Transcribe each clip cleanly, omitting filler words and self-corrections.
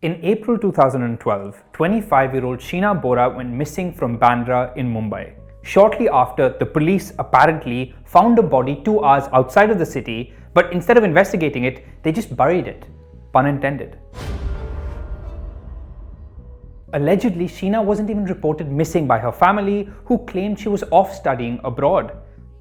In April 2012, 25-year-old Sheena Bora went missing from Bandra in Mumbai. Shortly after, the police apparently found a body 2 hours outside of the city, but instead of investigating it, they just buried it. Pun intended. Allegedly, Sheena wasn't even reported missing by her family, who claimed she was off studying abroad.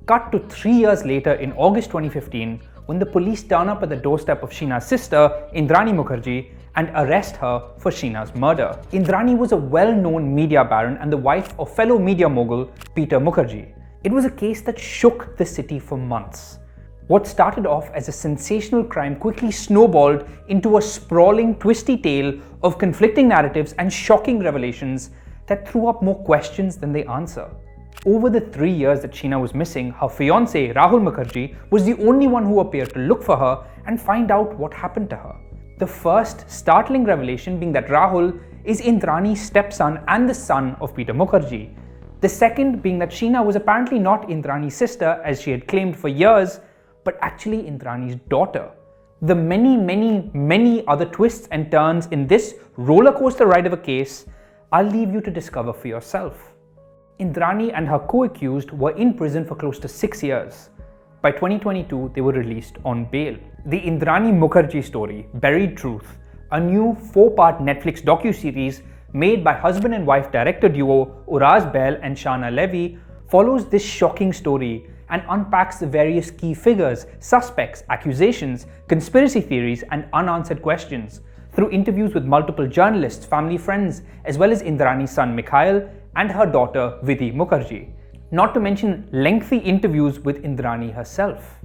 Cut to 3 years later in August 2015, when the police turn up at the doorstep of Sheena's sister, Indrani Mukerjea, and arrest her for Sheena's murder. Indrani was a well-known media baron and the wife of fellow media mogul Peter Mukerjea. It was a case that shook the city for months. What started off as a sensational crime quickly snowballed into a sprawling, twisty tale of conflicting narratives and shocking revelations that threw up more questions than they answer. Over the 3 years that Sheena was missing, her fiancé, Rahul Mukerjea, was the only one who appeared to look for her and find out what happened to her. The first startling revelation being that Rahul is Indrani's stepson and the son of Peter Mukerjea. The second being that Sheena was apparently not Indrani's sister, as she had claimed for years, but actually Indrani's daughter. The many other twists and turns in this roller coaster ride of a case, I'll leave you to discover for yourself. Indrani and her co-accused were in prison for close to 6 years. By 2022, they were released on bail. The Indrani Mukerjea Story, Buried Truth, a new 4-part Netflix docu-series made by husband and wife director duo Uraaz Bahl and Shaana Levy, follows this shocking story and unpacks the various key figures, suspects, accusations, conspiracy theories, and unanswered questions through interviews with multiple journalists, family friends, as well as Indrani's son Mikhail and her daughter Vidhi Mukerjea. Not to mention lengthy interviews with Indrani herself.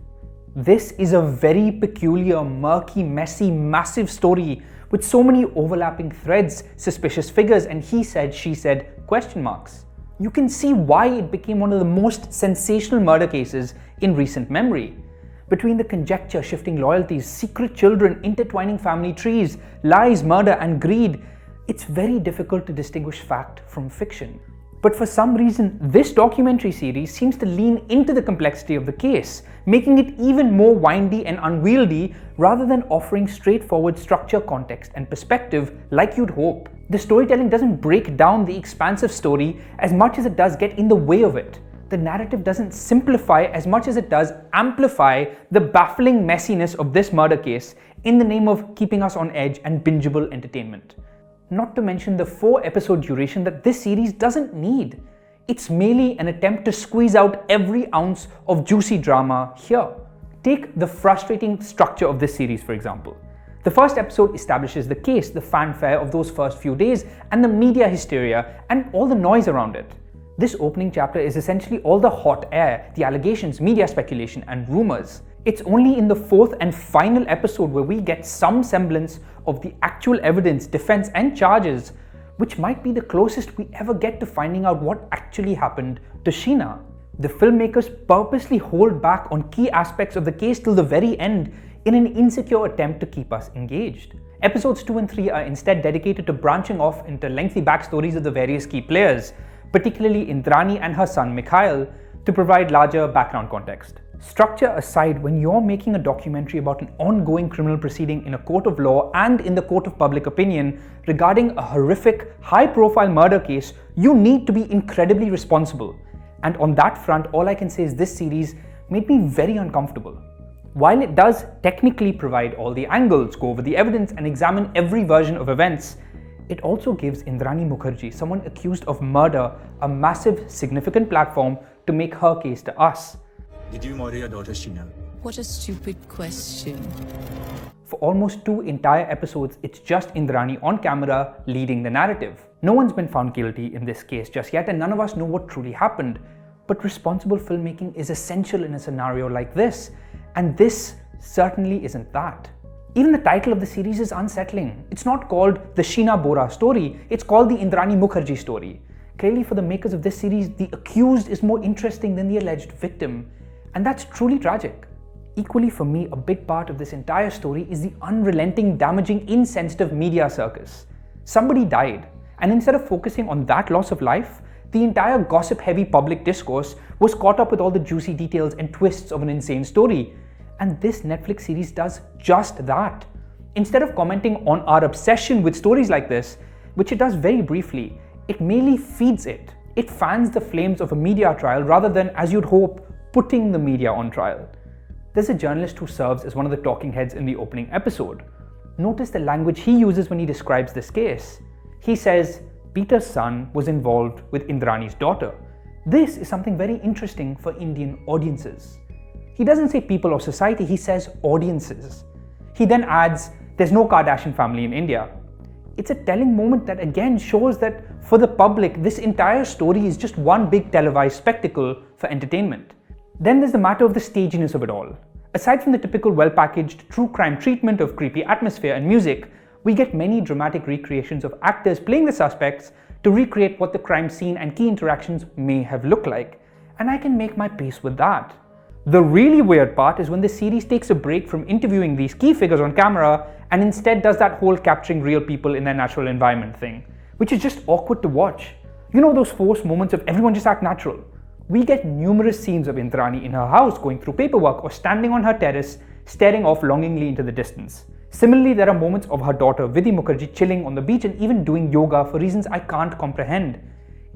This is a very peculiar, murky, messy, massive story with so many overlapping threads, suspicious figures, and he said, she said question marks. You can see why it became one of the most sensational murder cases in recent memory. Between the conjecture, shifting loyalties, secret children, intertwining family trees, lies, murder, and greed, it's very difficult to distinguish fact from fiction. But for some reason, this documentary series seems to lean into the complexity of the case, making it even more windy and unwieldy rather than offering straightforward structure, context, and perspective like you'd hope. The storytelling doesn't break down the expansive story as much as it does get in the way of it. The narrative doesn't simplify as much as it does amplify the baffling messiness of this murder case in the name of keeping us on edge and bingeable entertainment. Not to mention the 4-episode duration that this series doesn't need. It's merely an attempt to squeeze out every ounce of juicy drama here. Take the frustrating structure of this series, for example. The first episode establishes the case, the fanfare of those first few days, and the media hysteria and all the noise around it. This opening chapter is essentially all the hot air, the allegations, media speculation, and rumors. It's only in the 4th and final episode where we get some semblance of the actual evidence, defense, and charges, which might be the closest we ever get to finding out what actually happened to Sheena. The filmmakers purposely hold back on key aspects of the case till the very end in an insecure attempt to keep us engaged. Episodes 2 and 3 are instead dedicated to branching off into lengthy backstories of the various key players, particularly Indrani and her son Mikhail, to provide larger background context. Structure aside, when you're making a documentary about an ongoing criminal proceeding in a court of law and in the court of public opinion regarding a horrific, high-profile murder case, you need to be incredibly responsible. And on that front, all I can say is this series made me very uncomfortable. While it does technically provide all the angles, go over the evidence, and examine every version of events, it also gives Indrani Mukerjea, someone accused of murder, a massive, significant platform to make her case to us. Did you murder your daughter, Sheena? What a stupid question. For almost 2 entire episodes, it's just Indrani on camera leading the narrative. No one's been found guilty in this case just yet, and none of us know what truly happened. But responsible filmmaking is essential in a scenario like this, and this certainly isn't that. Even the title of the series is unsettling. It's not called the Sheena Bora Story, it's called the Indrani Mukerjea Story. Clearly, for the makers of this series, the accused is more interesting than the alleged victim. And that's truly tragic. Equally for me, a big part of this entire story is the unrelenting, damaging, insensitive media circus. Somebody died, and instead of focusing on that loss of life, the entire gossip-heavy public discourse was caught up with all the juicy details and twists of an insane story. And this Netflix series does just that. Instead of commenting on our obsession with stories like this, which it does very briefly, it merely feeds it. It fans the flames of a media trial rather than, as you'd hope, putting the media on trial. There's a journalist who serves as one of the talking heads in the opening episode. Notice the language he uses when he describes this case. He says, Peter's son was involved with Indrani's daughter. This is something very interesting for Indian audiences. He doesn't say people or society, he says audiences. He then adds, there's no Kardashian family in India. It's a telling moment that again shows that for the public, this entire story is just one big televised spectacle for entertainment. Then there's the matter of the staginess of it all. Aside from the typical well-packaged true crime treatment of creepy atmosphere and music, we get many dramatic recreations of actors playing the suspects to recreate what the crime scene and key interactions may have looked like. And I can make my peace with that. The really weird part is when the series takes a break from interviewing these key figures on camera and instead does that whole capturing real people in their natural environment thing, which is just awkward to watch. You know those forced moments of everyone just act natural? We get numerous scenes of Indrani in her house going through paperwork or standing on her terrace, staring off longingly into the distance. Similarly, there are moments of her daughter Vidhi Mukherjee chilling on the beach and even doing yoga for reasons I can't comprehend.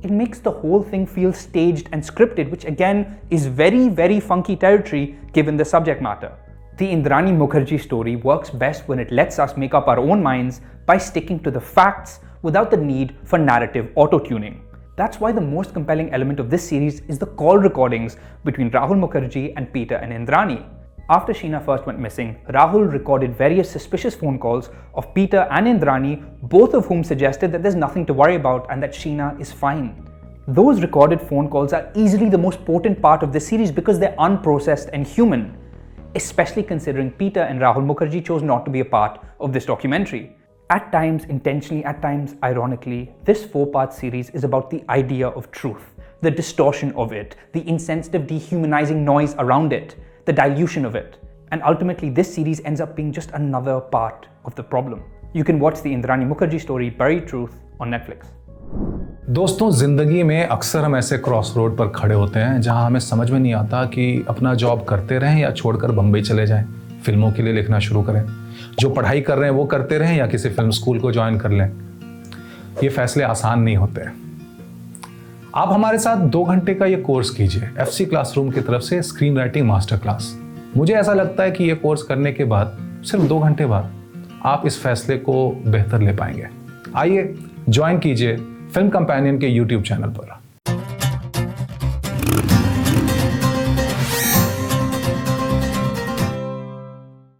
It makes the whole thing feel staged and scripted, which again is very, very funky territory given the subject matter. The Indrani Mukerjea story works best when it lets us make up our own minds by sticking to the facts without the need for narrative auto-tuning. That's why the most compelling element of this series is the call recordings between Rahul Mukherjee and Peter and Indrani. After Sheena first went missing, Rahul recorded various suspicious phone calls of Peter and Indrani, both of whom suggested that there's nothing to worry about and that Sheena is fine. Those recorded phone calls are easily the most potent part of this series because they're unprocessed and human, especially considering Peter and Rahul Mukherjee chose not to be a part of this documentary. At times intentionally, at times ironically, this 4-part series is about the idea of truth, the distortion of it, the insensitive dehumanizing noise around it, the dilution of it. And ultimately this series ends up being just another part of the problem. You can watch the Indrani Mukerjea story Buried Truth on Netflix. दोस्तों, ज़िंदगी में अक्सर हम ऐसे cross road पर खड़े होते हैं जहां हमें समझ में नहीं आता कि अपना जॉब करते रहें या छोड़कर बम्बई चले जाएं, फिल्मों के लिए लिखना शुरू करें, जो पढ़ाई कर रहे हैं वो करते रहें या किसी फिल्म स्कूल को ज्वाइन कर लें। ये फैसले आसान नहीं होते। आप हमारे साथ 2 घंटे का ये कोर्स कीजिए, FC क्लासरूम की तरफ से स्क्रीन राइटिंग मास्टर क्लास। मुझे ऐसा लगता है कि ये कोर्स करने के बाद सिर्फ 2 घंटे बाद आप इस फैसले को बेहतर ले पाएंगे। आइए ज्वाइन कीजिए फिल्म कंपेनियन के YouTube चैनल पर।